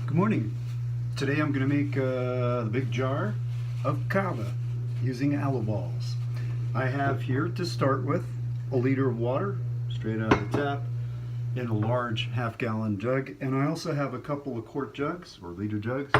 Good morning. Today I'm going to make the big jar of Kava using AluBalls. I have here to start with a liter of water straight out of the tap in a large half-gallon jug, and I also have a couple of quart jugs or liter jugs.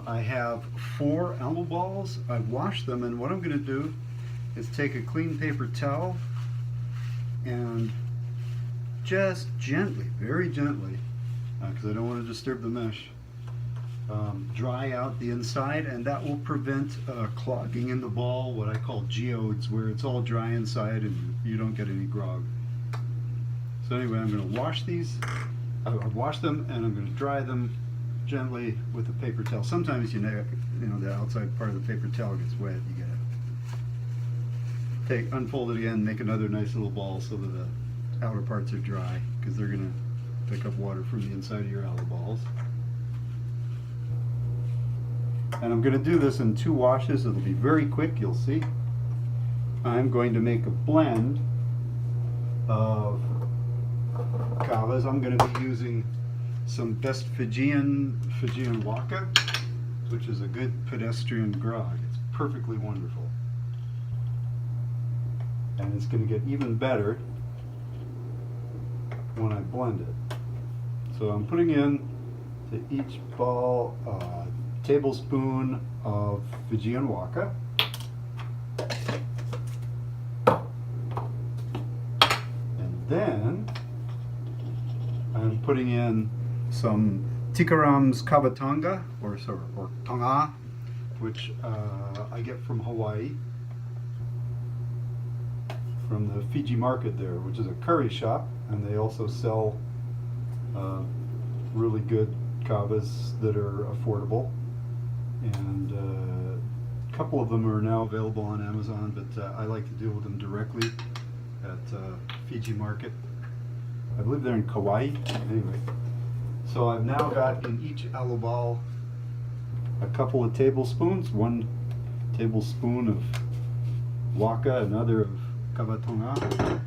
I have 4 AluBalls. I've washed them, and what I'm going to do is take a clean paper towel and just gently, very gently, because I don't want to disturb the mesh, dry out the inside, and that will prevent clogging in the ball, what I call geodes, where it's all dry inside and you don't get any grog. So anyway, I'm going to wash these. I've washed them, and I'm going to dry them gently with a paper towel. Sometimes you know the outside part of the paper towel gets wet. You gotta unfold it again, make another nice little ball so that the outer parts are dry, because they're going to pick up water from the inside of your AluBalls. And I'm going to do this in 2 washes. It'll be very quick, you'll see. I'm going to make a blend of Kavas. I'm going to be using some best Fijian Waka, which is a good pedestrian grog. It's perfectly wonderful. And it's going to get even better when I blend it. So I'm putting in to each ball a tablespoon of Fijian Waka, and then I'm putting in some Tikaram's Kava Tonga or Tonga, which I get from Hawaii, from the Fiji market there, which is a curry shop, and they also sell really good Kavas that are affordable, and a couple of them are now available on Amazon, but I like to deal with them directly at Fiji market. I believe they're in Kauai. Anyway, so I've now got in each AluBall a couple of tablespoons, 1 tablespoon of Waka, another of Kava Tonga.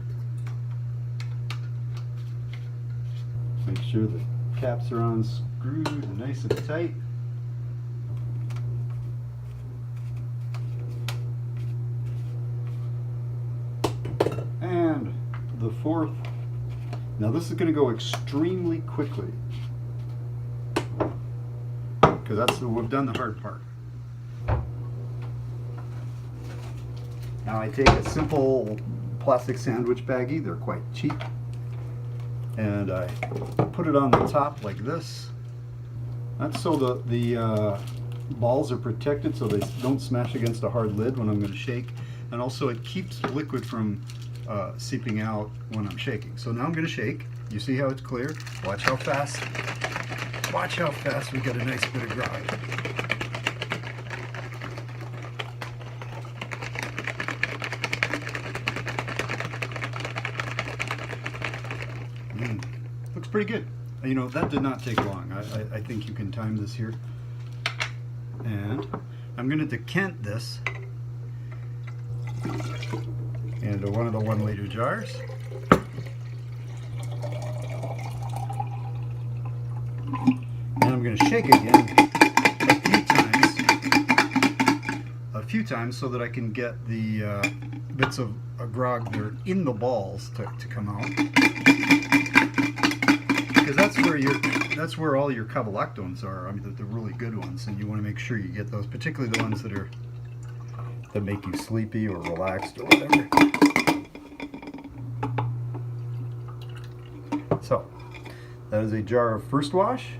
Make sure the caps are unscrewed nice and tight. And the 4th. Now this is going to go extremely quickly, because we've done the hard part. Now I take a simple plastic sandwich baggie. They're quite cheap. And I put it on the top like this. That's so the balls are protected so they don't smash against a hard lid when I'm going to shake. And also it keeps liquid from seeping out when I'm shaking. So now I'm going to shake. You see how it's clear? Watch how fast. Watch how fast we get a nice bit of grog. Looks pretty good. You know, that did not take long. I think you can time this here. And I'm going to decant this into one of the 1 liter jars. And I'm going to shake again a few times so that I can get the bits of grog that are in the balls to come out. Because that's where all your cavalactones are. I mean, the really good ones, and you want to make sure you get those, particularly the ones that make you sleepy or relaxed or whatever. So that is a jar of first wash.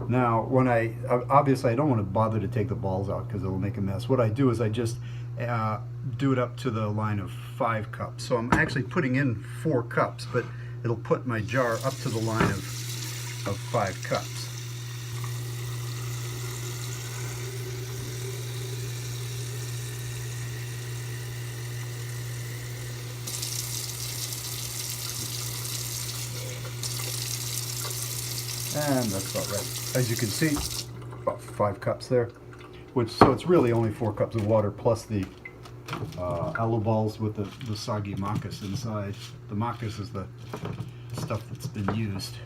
Now, when obviously I don't want to bother to take the balls out because it'll make a mess. What I do is I just do it up to the line of 5 cups. So I'm actually putting in 4 cups, but it'll put my jar up to the line of 5 cups. And that's about right. As you can see, about 5 cups there. So it's really only 4 cups of water plus the AluBalls with the soggy makas inside. The makas is the stuff that's been used.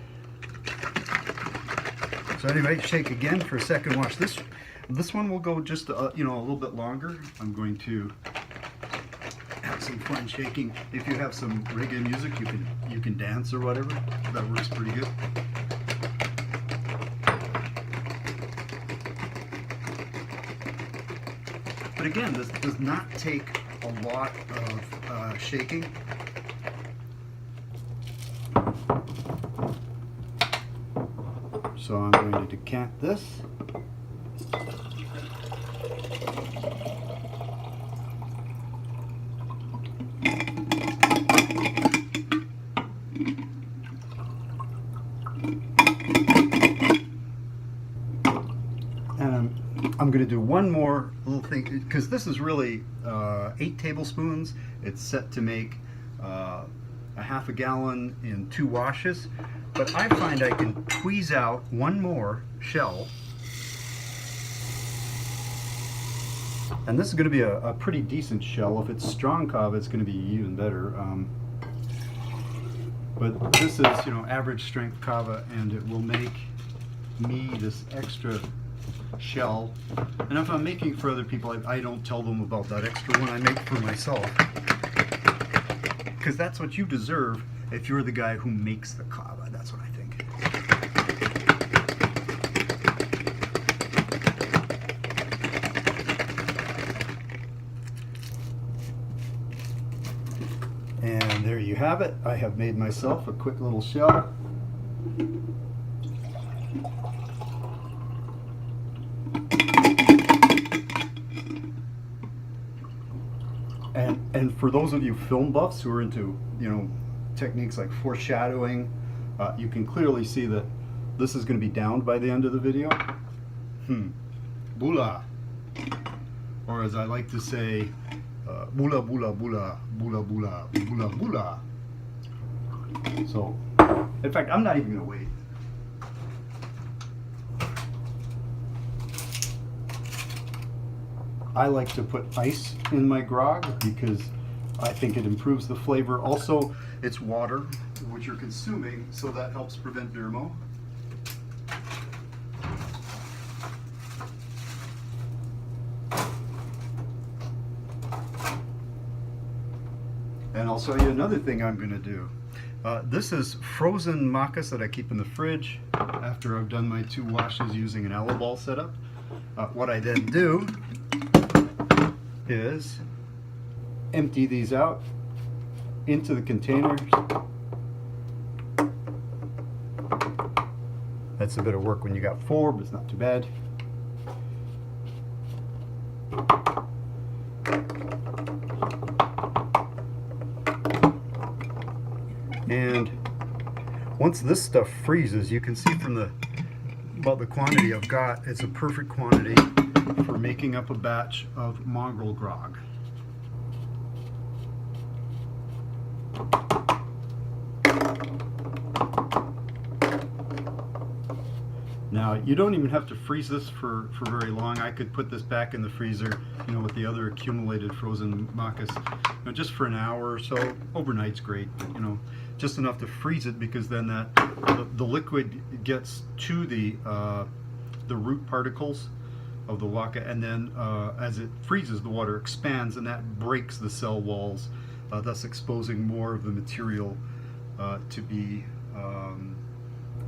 So anyway, shake again for a second wash. This one will go just a little bit longer. I'm going to have some fun shaking. If you have some reggae music, you can dance or whatever. That works pretty good. But again, this does not take a lot of shaking. So I'm going to decant this. And I'm going to do one more little thing, because this is really 8 tablespoons. It's set to make a half a gallon in 2 washes. But I find I can tweeze out one more shell. And this is going to be a pretty decent shell. If it's strong kava, it's going to be even better. But this is, average strength kava, and it will make me this extra shell. And if I'm making for other people, I don't tell them about that extra one I make for myself. Because that's what you deserve if you're the guy who makes the kava. That's what I think. And there you have it. I have made myself a quick little shell. And for those of you film buffs who are into, techniques like foreshadowing, you can clearly see that this is going to be downed by the end of the video. Bula. Or as I like to say, bula bula bula, bula bula, bula bula. So, in fact, I'm not even going to wait. I like to put ice in my grog because I think it improves the flavor. Also, it's water, which you're consuming, so that helps prevent dermo. And I'll show you another thing I'm going to do. This is frozen makas that I keep in the fridge after I've done my 2 washes using an AluBall setup. What I then do is empty these out into the containers. That's a bit of work when you got 4, but it's not too bad. And once this stuff freezes, you can see from about the quantity I've got, it's a perfect quantity for making up a batch of mongrel grog. Now, you don't even have to freeze this for very long. I could put this back in the freezer, with the other accumulated frozen makas, just for an hour or so. Overnight's great, but, just enough to freeze it, because then the liquid gets to the root particles of the waka, and then as it freezes, the water expands, and that breaks the cell walls, thus exposing more of the material to be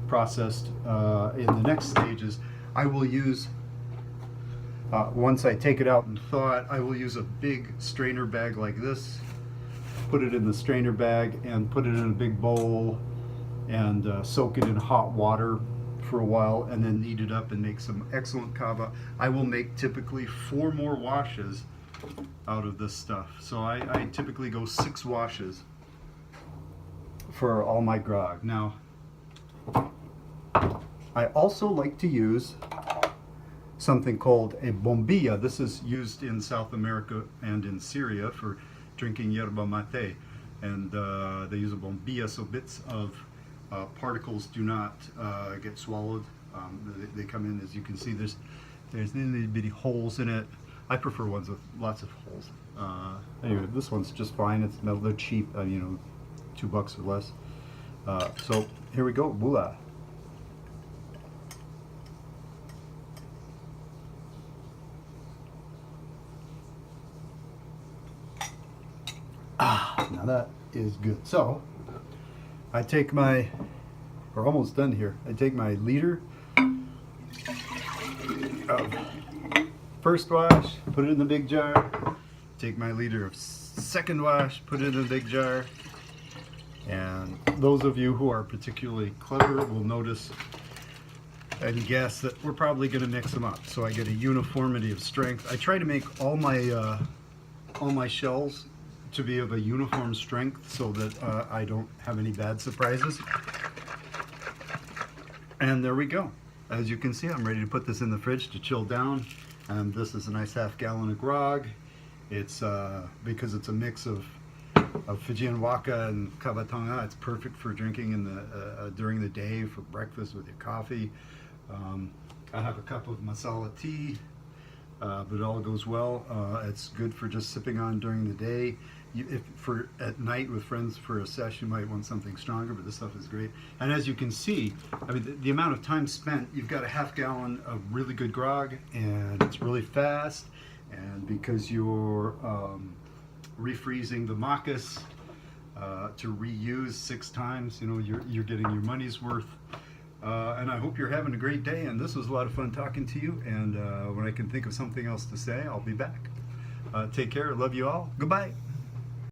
processed in the next stages. I will use, once I take it out and thaw it, I will use a big strainer bag like this, put it in the strainer bag and put it in a big bowl and soak it in hot water for a while, and then knead it up and make some excellent kava. I will make typically 4 more washes out of this stuff. So I typically go 6 washes for all my grog. Now, I also like to use something called a bombilla. This is used in South America and in Syria for drinking yerba mate. And they use a bombilla so bits of particles do not get swallowed. They come in, as you can see, there's little bitty holes in it. I prefer ones with lots of holes. Anyway, this one's just fine. It's metal. They're cheap, $2 or less. So here we go, Bula. Now that is good. So I take my, we're almost done here. I take my liter of first wash, put it in the big jar. Take my liter of second wash, put it in the big jar. And those of you who are particularly clever will notice and guess that we're probably going to mix them up. So I get a uniformity of strength. I try to make all my shells to be of a uniform strength so that I don't have any bad surprises. And there we go. As you can see, I'm ready to put this in the fridge to chill down. And this is a nice half-gallon of grog. It's because it's a mix of Fijian waka and Kava. It's perfect for drinking in the during the day for breakfast with your coffee. I have a cup of masala tea, but it all goes well. It's good for just sipping on during the day. If for at night with friends for a sesh, you might want something stronger, but this stuff is great. And as you can see, I mean, the amount of time spent, you've got a half-gallon of really good grog, and it's really fast. And because you're refreezing the makas to reuse 6 times, you know, you're getting your money's worth. And I hope you're having a great day. And this was a lot of fun talking to you. And when I can think of something else to say, I'll be back. Take care. Love you all. Goodbye.